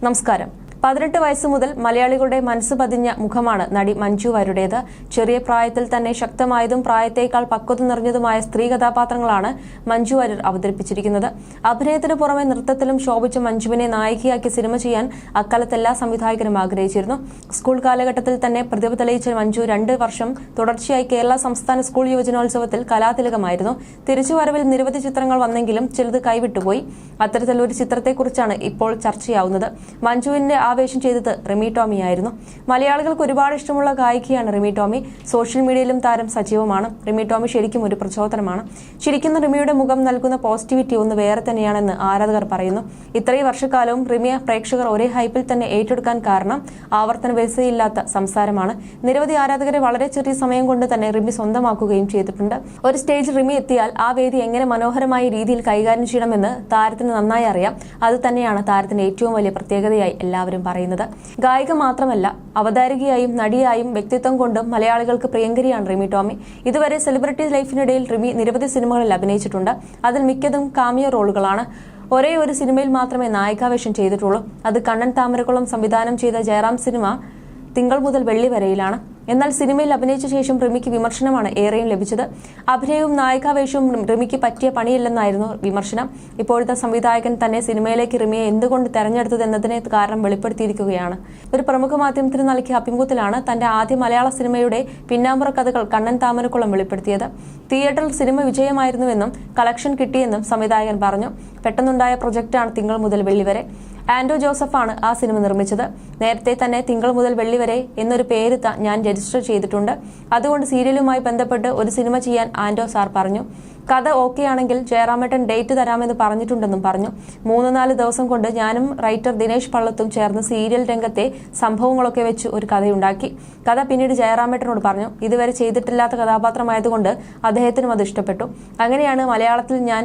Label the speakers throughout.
Speaker 1: നമസ്കാരം. 18 വയസ്സ് മുതൽ മലയാളികളുടെ മനസ്സ് പതിഞ്ഞ മുഖമാണ് നടി മഞ്ജു വാര്യരുടേത്. ചെറിയ പ്രായത്തിൽ തന്നെ ശക്തമായതും പ്രായത്തേക്കാൾ പക്വത നിറഞ്ഞതുമായ സ്ത്രീ കഥാപാത്രങ്ങളാണ് മഞ്ജു വാര്യർ അവതരിപ്പിച്ചിരിക്കുന്നത്. അഭിനയത്തിന് പുറമെ നൃത്തത്തിലും ശോഭിച്ച മഞ്ജുവിനെ നായികയാക്കി സിനിമ ചെയ്യാൻ അക്കാലത്ത് എല്ലാ സംവിധായകരും ആഗ്രഹിച്ചിരുന്നു. സ്കൂൾ കാലഘട്ടത്തിൽ തന്നെ പ്രതിഭ തെളിയിച്ച മഞ്ജു 2 വർഷം തുടർച്ചയായി കേരള സംസ്ഥാന സ്കൂൾ യുവജനോത്സവത്തിൽ കലാതിലകമായിരുന്നു. തിരിച്ചുവരവിൽ നിരവധി ചിത്രങ്ങൾ വന്നെങ്കിലും ചിലത് കൈവിട്ടുപോയി. അത്തരത്തിലൊരു ചിത്രത്തെക്കുറിച്ചാണ് ഇപ്പോൾ ചർച്ചയാവുന്നത്. മഞ്ജുവിന്റെ ആവേശം ചെയ്തത് റിമി ടോമിയായിരുന്നു. മലയാളികൾക്ക് ഒരുപാട് ഇഷ്ടമുള്ള ഗായികയാണ് റിമി ടോമി. സോഷ്യൽ മീഡിയയിലും താരം സജീവമാണ്. റിമി ടോമി ശരിക്കും ഒരു പ്രചോദനമാണ്. ശരിക്കും റിമിയുടെ മുഖം നൽകുന്ന പോസിറ്റിവിറ്റി ഒന്ന് വേറെ തന്നെയാണെന്ന് ആരാധകർ പറയുന്നു. ഇത്രയും വർഷക്കാലവും റിമിയെ പ്രേക്ഷകർ ഒരേ ഹൈപ്പിൽ തന്നെ ഏറ്റെടുക്കാൻ കാരണം ആവർത്തന വ്യവസ്ഥയില്ലാത്ത സംസാരമാണ്. നിരവധി ആരാധകരെ വളരെ ചെറിയ സമയം കൊണ്ട് തന്നെ റിമി സ്വന്തമാക്കുകയും ചെയ്തിട്ടുണ്ട്. ഒരു സ്റ്റേജ് റിമി എത്തിയാൽ ആ വേദി എങ്ങനെ മനോഹരമായ രീതിയിൽ കൈകാര്യം ചെയ്യണമെന്ന് താരത്തിന് നന്നായി അറിയാം. അത് തന്നെയാണ് താരത്തിന്റെ ഏറ്റവും വലിയ പ്രത്യേകതയായി എല്ലാവരും പറയുന്നത്. ഗായിക മാത്രമല്ല, അവതാരകയായും നടിയായും വ്യക്തിത്വം കൊണ്ടും മലയാളികൾക്ക് പ്രിയങ്കരിയാണ് റിമി ടോമി. ഇതുവരെ സെലിബ്രിറ്റി ലൈഫിനിടയിൽ റിമി നിരവധി സിനിമകളിൽ അഭിനയിച്ചിട്ടുണ്ട്. അതിൽ മിക്കതും കാമിയോ റോളുകളാണ്. ഒരേ ഒരു സിനിമയിൽ മാത്രമേ നായികാവേഷം ചെയ്തിട്ടുള്ളൂ. അത് കണ്ണൻ താമരക്കുളം സംവിധാനം ചെയ്ത ജയറാം സിനിമ തിങ്കൾ മുതൽ വെള്ളി വരെയിലാണ്. എന്നാൽ സിനിമയിൽ അഭിനയിച്ച ശേഷം റിമിക്ക് വിമർശനമാണ് ഏറെയും ലഭിച്ചത്. അഭിനയവും നായികാവേഷവും റിമിക്ക് പറ്റിയ പണിയില്ലെന്നായിരുന്നു വിമർശനം. ഇപ്പോഴത്തെ സംവിധായകൻ തന്നെ സിനിമയിലേക്ക് റിമിയെ എന്തുകൊണ്ട് തെരഞ്ഞെടുത്തതെന്നതിനെ കാരണം വെളിപ്പെടുത്തിയിരിക്കുകയാണ്. ഒരു പ്രമുഖ മാധ്യമത്തിന് നൽകിയ അഭിമുഖത്തിലാണ് തന്റെ ആദ്യ മലയാള സിനിമയുടെ പിന്നാമ്പുറ കഥകൾ കണ്ണൻ താമരക്കുളം വെളിപ്പെടുത്തിയത്. തിയേറ്ററിൽ സിനിമ വിജയമായിരുന്നുവെന്നും കളക്ഷൻ കിട്ടിയെന്നും സംവിധായകൻ പറഞ്ഞു. പെട്ടെന്നുണ്ടായ പ്രൊജക്ടാണ് തിങ്കൾ മുതൽ വെള്ളി വരെ. ആൻഡോ ജോസഫാണ് ആ സിനിമ നിർമ്മിച്ചത്. നേരത്തെ തന്നെ തിങ്കൾ മുതൽ വെള്ളി വരെ എന്നൊരു പേര് ഞാൻ രജിസ്റ്റർ ചെയ്തിട്ടുണ്ട്. അതുകൊണ്ട് സീരിയലുമായി ബന്ധപ്പെട്ട് ഒരു സിനിമ ചെയ്യാൻ ആൻഡോ സാർ പറഞ്ഞു. കഥ ഓക്കെ ആണെങ്കിൽ ജയറാമേട്ടൻ ഡേറ്റ് തരാമെന്ന് പറഞ്ഞിട്ടുണ്ടെന്നും പറഞ്ഞു. 3-4 ദിവസം കൊണ്ട് ഞാനും റൈറ്റർ ദിനേശ് പള്ളത്തും ചേർന്ന് സീരിയൽ രംഗത്തെ സംഭവങ്ങളൊക്കെ വെച്ച് ഒരു കഥയുണ്ടാക്കി. കഥ പിന്നീട് ജയറാമേട്ടനോട് പറഞ്ഞു. ഇതുവരെ ചെയ്തിട്ടില്ലാത്ത കഥാപാത്രമായതുകൊണ്ട് അദ്ദേഹത്തിനും അത് ഇഷ്ടപ്പെട്ടു. അങ്ങനെയാണ് മലയാളത്തിൽ ഞാൻ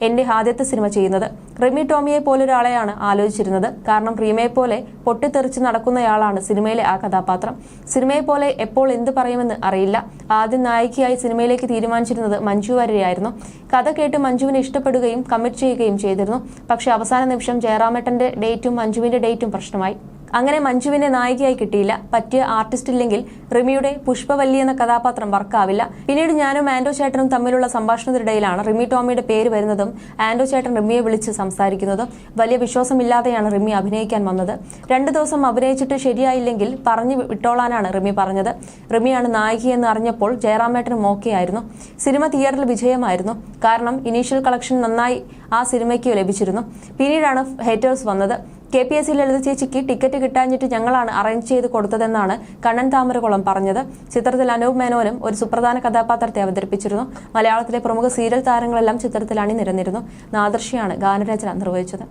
Speaker 1: എന്റെ ആദ്യത്തെ സിനിമ ചെയ്യുന്നത്. റിമി ടോമിയെ പോലൊരാളെയാണ് ആലോചിച്ചിരുന്നത്. കാരണം റിമിയെ പോലെ പൊട്ടിത്തെറിച്ച് നടക്കുന്നയാളാണ് സിനിമയിലെ ആ കഥാപാത്രം. സിനിമയെ പോലെ എപ്പോൾ എന്ത് പറയുമെന്ന് അറിയില്ല. ആദ്യം നായികയായി സിനിമയിലേക്ക് തീരുമാനിച്ചിരുന്നത് മഞ്ജു വാര്യരെയായിരുന്നു. കഥ കേട്ട് മഞ്ജുവിനെ ഇഷ്ടപ്പെടുകയും കമ്മിറ്റ് ചെയ്യുകയും ചെയ്തിരുന്നു. പക്ഷേ അവസാന നിമിഷം ജയറാമേട്ടന്റെ ഡേറ്റും മഞ്ജുവിന്റെ ഡേറ്റും പ്രശ്നമായി. അങ്ങനെ മഞ്ജുവിനെ നായികയായി കിട്ടിയില്ല. പറ്റിയ ആർട്ടിസ്റ്റ് ഇല്ലെങ്കിൽ റിമിയുടെ പുഷ്പവല്ലി എന്ന കഥാപാത്രം വർക്കാവില്ല. പിന്നീട് ഞാനും ആൻഡോ ചേട്ടനും തമ്മിലുള്ള സംഭാഷണത്തിനിടയിലാണ് റിമി ടോമിയുടെ പേര് വരുന്നതും ആൻഡോ ചേട്ടൻ റിമിയെ വിളിച്ച് സംസാരിക്കുന്നതും. വലിയ വിശ്വാസമില്ലാതെയാണ് റിമി അഭിനയിക്കാൻ വന്നത്. 2 ദിവസം അഭിനയിച്ചിട്ട് ശരിയായില്ലെങ്കിൽ പറഞ്ഞു വിട്ടോളാനാണ് റിമി പറഞ്ഞത്. റിമിയാണ് നായികയെന്ന് അറിഞ്ഞപ്പോൾ ജയറാമേട്ടനും ഓക്കെയായിരുന്നു. സിനിമ തിയേറ്ററിൽ വിജയമായിരുന്നു. കാരണം ഇനീഷ്യൽ കളക്ഷൻ നന്നായി ആ സിനിമയ്ക്ക് ലഭിച്ചിരുന്നു. പിന്നീടാണ് ഹേറ്റേഴ്സ് വന്നത്. KPSC ലളിത ചേച്ചിക്ക് ടിക്കറ്റ് കിട്ടാഞ്ഞിട്ട് ഞങ്ങളാണ് അറേഞ്ച് ചെയ്ത് കൊടുത്തതെന്നാണ് കണ്ണൻ താമരക്കുളം പറഞ്ഞത്. ചിത്രത്തിൽ അനൂപ് മേനോനും ഒരു സുപ്രധാന കഥാപാത്രത്തെ അവതരിപ്പിച്ചിരുന്നു. മലയാളത്തിലെ പ്രമുഖ സീരിയൽ താരങ്ങളെല്ലാം ചിത്രത്തിൽ അണിനിരന്നിരുന്നു. നാദർഷിയാണ് ഗാനരചന നിർവഹിച്ചത്.